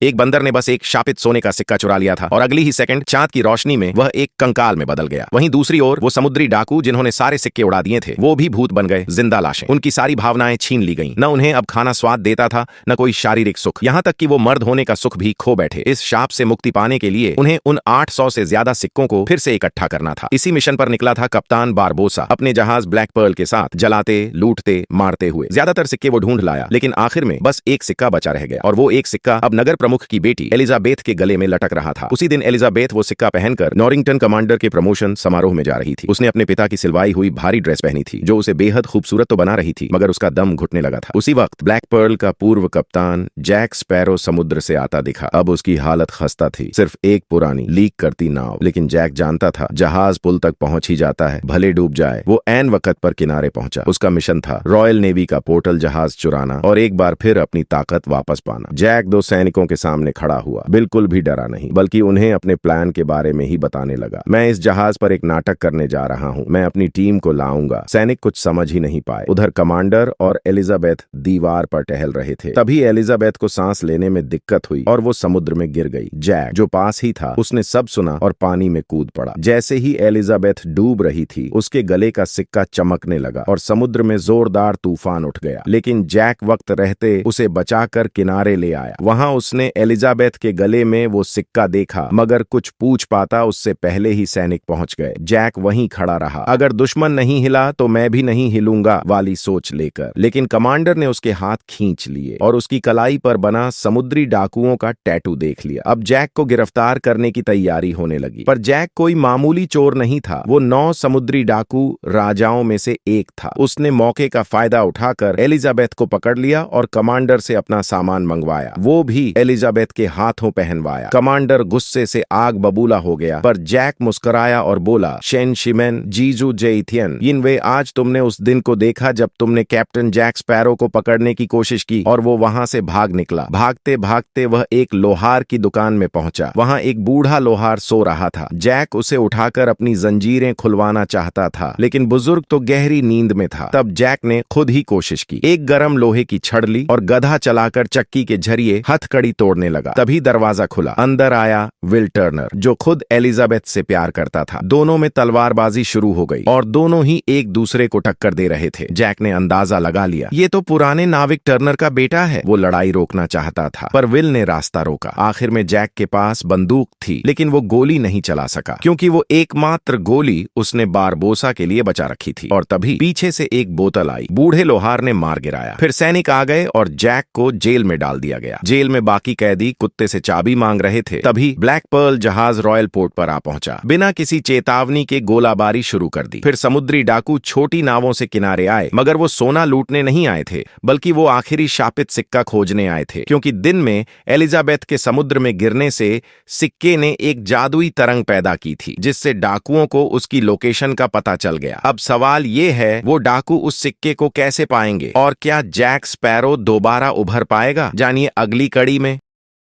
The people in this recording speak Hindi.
एक बंदर ने बस एक शापित सोने का सिक्का चुरा लिया था और अगली ही सेकंड चांद की रोशनी में वह एक कंकाल में बदल गया। वहीं दूसरी ओर वो समुद्री डाकू जिन्होंने सारे सिक्के उड़ा दिए थे वो भी भूत बन गए, जिंदा लाशें। उनकी सारी भावनाएं छीन ली गईं। न उन्हें अब खाना स्वाद देता था, न कोई शारीरिक सुख, यहाँ तक कि वो मर्द होने का सुख भी खो बैठे। इस शाप से मुक्ति पाने के लिए उन्हें उन 800 से ज्यादा सिक्कों को फिर से इकट्ठा करना था। इसी मिशन पर निकला था कप्तान बारबोसा अपने जहाज ब्लैक पर्ल के साथ, जलाते, लूटते, मारते हुए। ज्यादातर सिक्के वो ढूंढ लाया, लेकिन आखिर में बस एक सिक्का बचा रह गया और वो एक सिक्का अब नगर प्रमुख की बेटी एलिजाबेथ के गले में लटक रहा था। उसी दिन एलिजाबेथ वो सिक्का पहनकर नॉरिंगटन कमांडर के प्रमोशन समारोह में जा रही थी। उसने अपने पिता की सिलवाई हुई भारी ड्रेस पहनी थी जो उसे बेहद खूबसूरत तो बना रही थी, मगर उसका दम घुटने लगा था। उसी वक्त ब्लैक पर्ल का पूर्व कप्तान जैक स्पैरो समुद्र से आता दिखा। अब उसकी हालत खस्ता थी, सिर्फ एक पुरानी लीक करती नाव। लेकिन जैक जानता था जहाज पुल तक पहुंच ही जाता है, भले डूब जाए। वो ऐन वक्त पर किनारे पहुंचा। उसका मिशन था रॉयल नेवी का पोर्टल जहाज चुराना और एक बार फिर अपनी ताकत वापस पाना। जैक दो सैनिकों के सामने खड़ा हुआ, बिल्कुल भी डरा नहीं, बल्कि उन्हें अपने प्लान के बारे में ही बताने लगा। मैं इस जहाज पर एक नाटक करने जा रहा हूँ, मैं अपनी टीम को लाऊंगा। सैनिक कुछ समझ ही नहीं पाए। उधर कमांडर और एलिजाबेथ दीवार पर टहल रहे थे। तभी एलिजाबेथ को सांस लेने में दिक्कत हुई और वो समुद्र में गिर गई। जैक जो पास ही था उसने सब सुना और पानी में कूद पड़ा। जैसे ही एलिजाबेथ डूब रही थी उसके गले का सिक्का चमकने लगा और समुद्र में जोरदार तूफान उठ गया। लेकिन जैक वक्त रहते उसे बचाकर किनारे ले आया। वहां उसने एलिजाबेथ के गले में वो सिक्का देखा, मगर कुछ पूछ पाता उससे पहले ही सैनिक पहुंच गए। जैक वहीं खड़ा रहा, अगर दुश्मन नहीं हिला तो मैं भी नहीं हिलूंगा वाली सोच लेकर। लेकिन कमांडर ने उसके हाथ खींच लिए और उसकी कलाई पर बना समुद्री डाकुओं का टैटू देख लिया। अब जैक को गिरफ्तार करने की तैयारी होने लगी। पर जैक कोई मामूली चोर नहीं था, वो 9 समुद्री डाकू राजाओं में से एक था। उसने मौके का फायदा उठाकर एलिजाबेथ को पकड़ लिया और कमांडर से अपना सामान मंगवाया, वो भी एलिजाबेथ के हाथों पहनवाया। कमांडर गुस्से से आग बबूला हो गया, पर जैक मुस्कुराया और बोला, शेन शिमेन जीजू जेइथियन यिनवे, आज तुमने उस दिन को देखा जब तुमने कैप्टन जैक स्पैरो को पकड़ने की कोशिश की और वो वहां से भाग निकला। भागते भागते वह एक लोहार की दुकान में पहुंचा। वहां एक बूढ़ा लोहार सो रहा था। जैक उसे उठाकर अपनी जंजीरें खुलवाना चाहता था, लेकिन बुजुर्ग तो गहरी नींद में था। तब जैक ने खुद ही कोशिश की। एक गरम लोहे की छड़ ली और गधा चलाकर चक्की के जरिए हथकड़ी तोड़ने लगा। तभी दरवाजा खुला। अंदर आया विल टर्नर, जो खुद एलिजाबेथ से प्यार करता था। दोनों में तलवारबाजी शुरू हो गई और दोनों ही एक दूसरे को टक्कर दे रहे थे। जैक ने अंदाजा लगा लिया, ये तो पुराने नाविक टर्नर का बेटा है। वो लड़ाई रोकना चाहता था, पर विल ने रास्ता रोका। आखिर में जैक के पास बंदूक थी, लेकिन वो गोली नहीं चला सका, क्योंकि वो एकमात्र गोली उसने बारबोसा के लिए बचा रखी थी। और तभी पीछे से एक बोतल आई। बूढ़े लोहार ने मार गिराया। फिर सैनिक आ गए और जैक को जेल में डाल दिया गया। जेल में बाकी कैदी कुत्ते से चाबी मांग रहे थे। तभी ब्लैक पर्ल जहाज रॉयल पोर्ट पर आ पहुंचा। बिना किसी चेतावनी के गोलाबारी शुरू कर दी। फिर समुद्री डाकू छोटी नावों से किनारे आए, मगर वो सोना लूटने नहीं आए थे, बल्कि वो आखिरी शापित सिक्का खोजने आए थे, क्योंकि दिन में एलिजाबेथ के समुद्र में गिरने से सिक्के ने एक जादुई तरंग पैदा की थी, जिससे डाकुओं को उसकी लोकेशन का पता चल गया। अब सवाल ये है, वो डाकू उस सिक्के को कैसे पाएंगे और क्या जैक स्पैरो दोबारा उभर पाएगा? जानिए अगली कड़ी में।